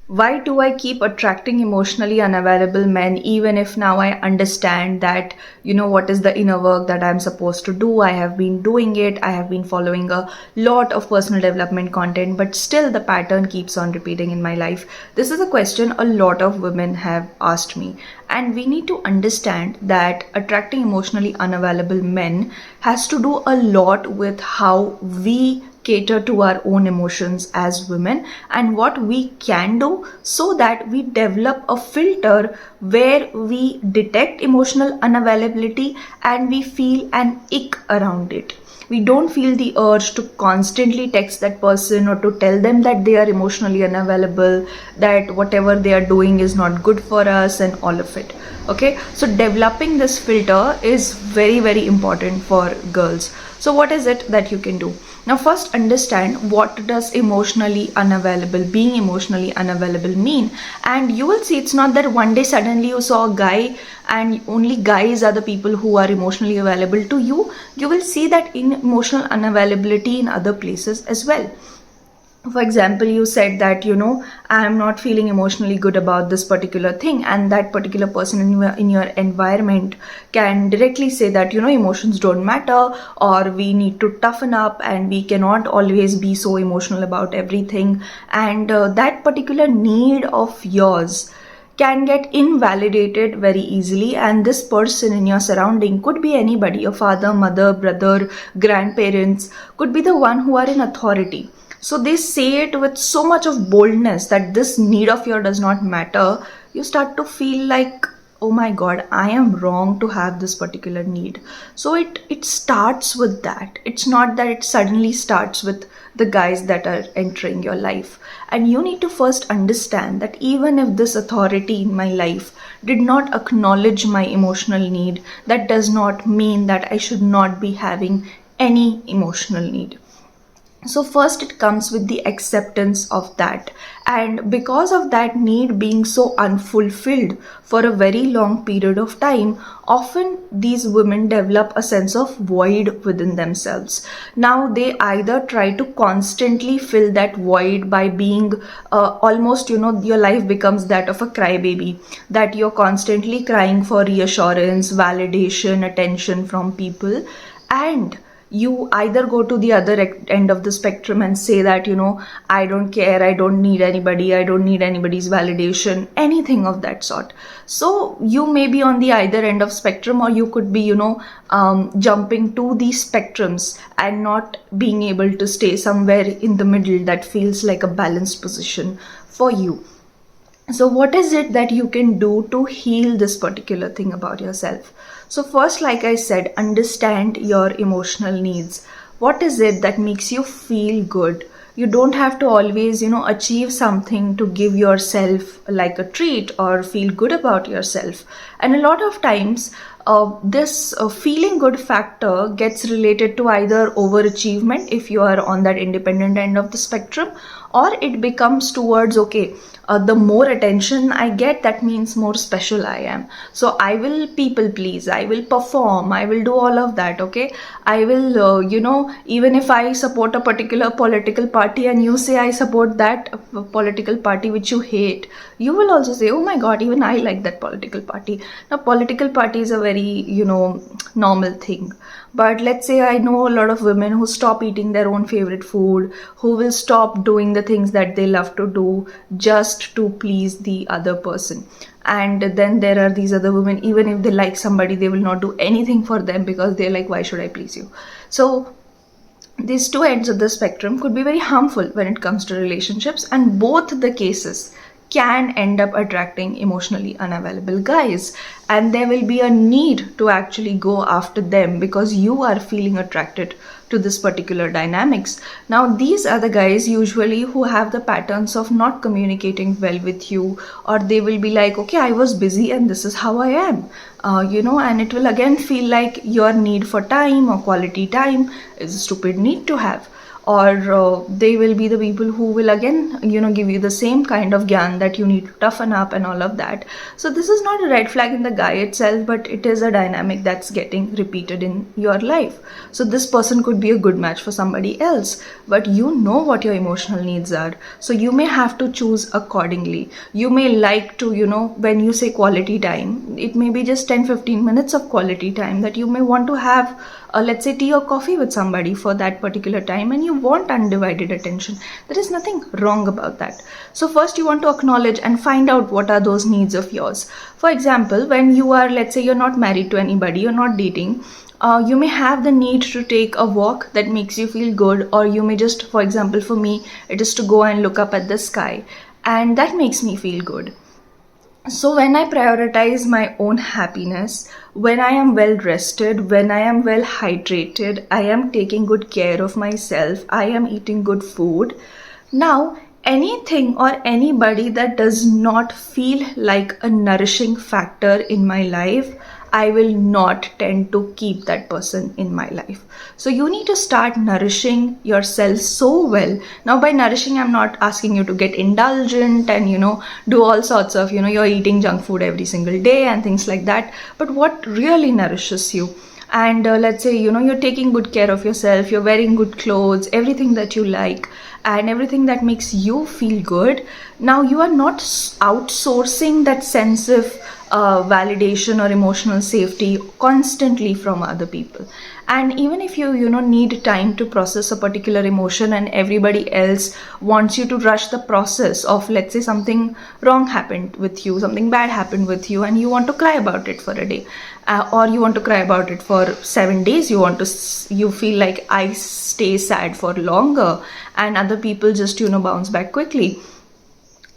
Why do I keep attracting emotionally unavailable men even if now I understand that, what is the inner work that I'm supposed to do? I have been doing it. I have been following a lot of personal development content, but still the pattern keeps on repeating in my life. This is a question a lot of women have asked me. And we need to understand that attracting emotionally unavailable men has to do a lot with how we cater to our own emotions as women and what we can do so that we develop a filter where we detect emotional unavailability and we feel an ick around it. We don't feel the urge to constantly text that person or to tell them that they are emotionally unavailable, that whatever they are doing is not good for us and all of it. Okay, so developing this filter is very, very important for girls. So what is it that you can do? Now first understand, what does being emotionally unavailable mean? And you will see it's not that one day suddenly you saw a guy and only guys are the people who are emotionally available to you. You will see that in emotional unavailability in other places as well. For example, you said that, I am not feeling emotionally good about this particular thing, and that particular person in your environment can directly say that, emotions don't matter, or we need to toughen up and we cannot always be so emotional about everything. And that particular need of yours can get invalidated very easily, and this person in your surrounding could be anybody, your father, mother, brother, grandparents, could be the one who are in authority. So they say it with so much of boldness that this need of yours does not matter. You start to feel like, oh my god, I am wrong to have this particular need. So it starts with that. It's not that it suddenly starts with the guys that are entering your life. And you need to first understand that even if this authority in my life did not acknowledge my emotional need, that does not mean that I should not be having any emotional need. So first it comes with the acceptance of that, and because of that need being so unfulfilled for a very long period of time, often these women develop a sense of void within themselves. Now they either try to constantly fill that void by being almost, your life becomes that of a crybaby, that you're constantly crying for reassurance, validation, attention from people. And you either go to the other end of the spectrum and say that, I don't care, I don't need anybody, I don't need anybody's validation, anything of that sort. So you may be on the either end of spectrum, or you could be, jumping to these spectrums and not being able to stay somewhere in the middle that feels like a balanced position for you. So what is it that you can do to heal this particular thing about yourself? So first, like I said, understand your emotional needs. What is it that makes you feel good? You don't have to always, achieve something to give yourself like a treat or feel good about yourself. And a lot of times, this feeling good factor gets related to either overachievement if you are on that independent end of the spectrum, or it becomes towards, okay, the more attention I get, that means more special I am. So I will people please, I will perform, I will do all of that. Okay, I will, even if I support a particular political party and you say I support that political party which you hate, you will also say, oh my god, even I like that political party. Now, political party is a very, normal thing. But let's say I know a lot of women who stop eating their own favorite food, who will stop doing the things that they love to do just to please the other person. And then there are these other women, even if they like somebody, they will not do anything for them because they're like, why should I please you? So these two ends of the spectrum could be very harmful when it comes to relationships, and both the cases can end up attracting emotionally unavailable guys, and there will be a need to actually go after them because you are feeling attracted to this particular dynamics. Now these are the guys usually who have the patterns of not communicating well with you, or they will be like, okay, I was busy and this is how I am, and it will again feel like your need for time or quality time is a stupid need to have. or they will be the people who will again give you the same kind of gyan that you need to toughen up and all of that. So this is not a red flag in the guy itself, but it is a dynamic that's getting repeated in your life. So this person could be a good match for somebody else, but you know what your emotional needs are, so you may have to choose accordingly. You may like to, when you say quality time, it may be just 10-15 minutes of quality time that you may want to have, let's say tea or coffee with somebody for that particular time, and you want undivided attention. There is nothing wrong about that. So first you want to acknowledge and find out what are those needs of yours. For example, when you are, let's say you're not married to anybody, you're not dating, you may have the need to take a walk that makes you feel good, or you may just, for example, for me, it is to go and look up at the sky, and that makes me feel good. So when I prioritize my own happiness, when I am well rested, when I am well hydrated, I am taking good care of myself, I am eating good food. Now, anything or anybody that does not feel like a nourishing factor in my life, I will not tend to keep that person in my life. So you need to start nourishing yourself so well. Now by nourishing, I'm not asking you to get indulgent and, do all sorts of, you're eating junk food every single day and things like that. But what really nourishes you? And let's say, you're taking good care of yourself, you're wearing good clothes, everything that you like, and everything that makes you feel good. Now you are not outsourcing that sense of validation or emotional safety constantly from other people. And even if you need time to process a particular emotion, and everybody else wants you to rush the process of, let's say something wrong happened with you, something bad happened with you, and you want to cry about it for a day, or you want to cry about it for 7 days, you feel like I stay sad for longer and other people just bounce back quickly.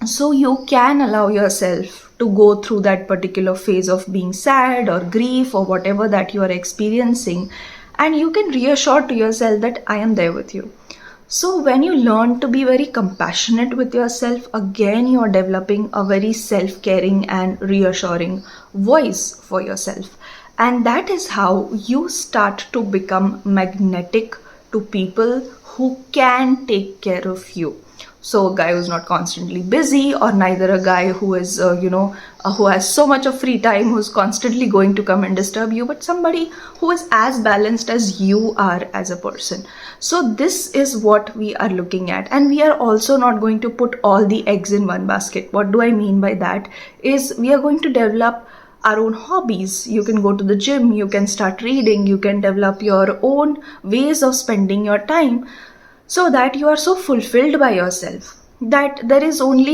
So you can allow yourself to go through that particular phase of being sad or grief or whatever that you are experiencing, and you can reassure to yourself that I am there with you. So when you learn to be very compassionate with yourself, again you are developing a very self-caring and reassuring voice for yourself. And that is how you start to become magnetic to people who can take care of you. So a guy who's not constantly busy, or neither a guy who is, who has so much of free time, who's constantly going to come and disturb you, but somebody who is as balanced as you are as a person. So this is what we are looking at. And we are also not going to put all the eggs in one basket. What do I mean by that? Is we are going to develop our own hobbies. You can go to the gym, you can start reading, you can develop your own ways of spending your time, so that you are so fulfilled by yourself that there is only,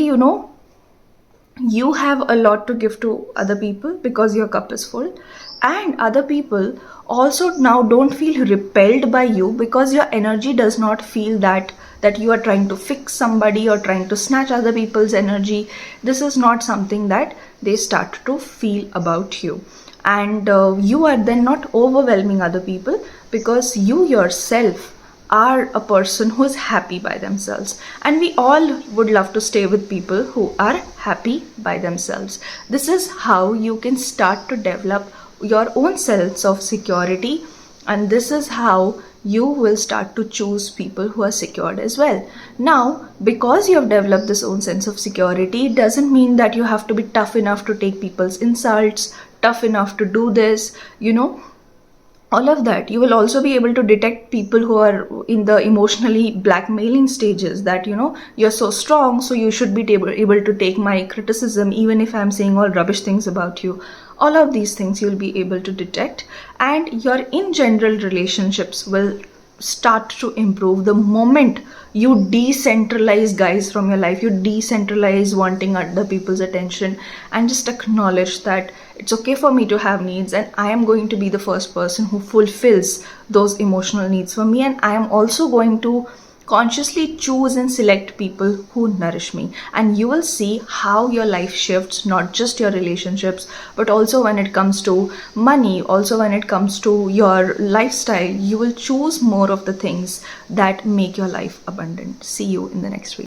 you have a lot to give to other people because your cup is full, and other people also now don't feel repelled by you because your energy does not feel that you are trying to fix somebody or trying to snatch other people's energy. This is not something that they start to feel about you. And you are then not overwhelming other people because you yourself are a person who is happy by themselves. And we all would love to stay with people who are happy by themselves. This is how you can start to develop your own sense of security, and this is how you will start to choose people who are secured as well. Now, because you have developed this own sense of security, it doesn't mean that you have to be tough enough to take people's insults, tough enough to do this, all of that. You will also be able to detect people who are in the emotionally blackmailing stages, that you're so strong, so you should be able to take my criticism even if I'm saying all rubbish things about you. All of these things you'll be able to detect, and your in general relationships will start to improve the moment you decentralize guys from your life. You decentralize wanting other people's attention and just acknowledge that it's okay for me to have needs, and I am going to be the first person who fulfills those emotional needs for me, and I am also going to consciously choose and select people who nourish me. And you will see how your life shifts, not just your relationships, but also when it comes to money, also when it comes to your lifestyle. You will choose more of the things that make your life abundant. See you in the next video.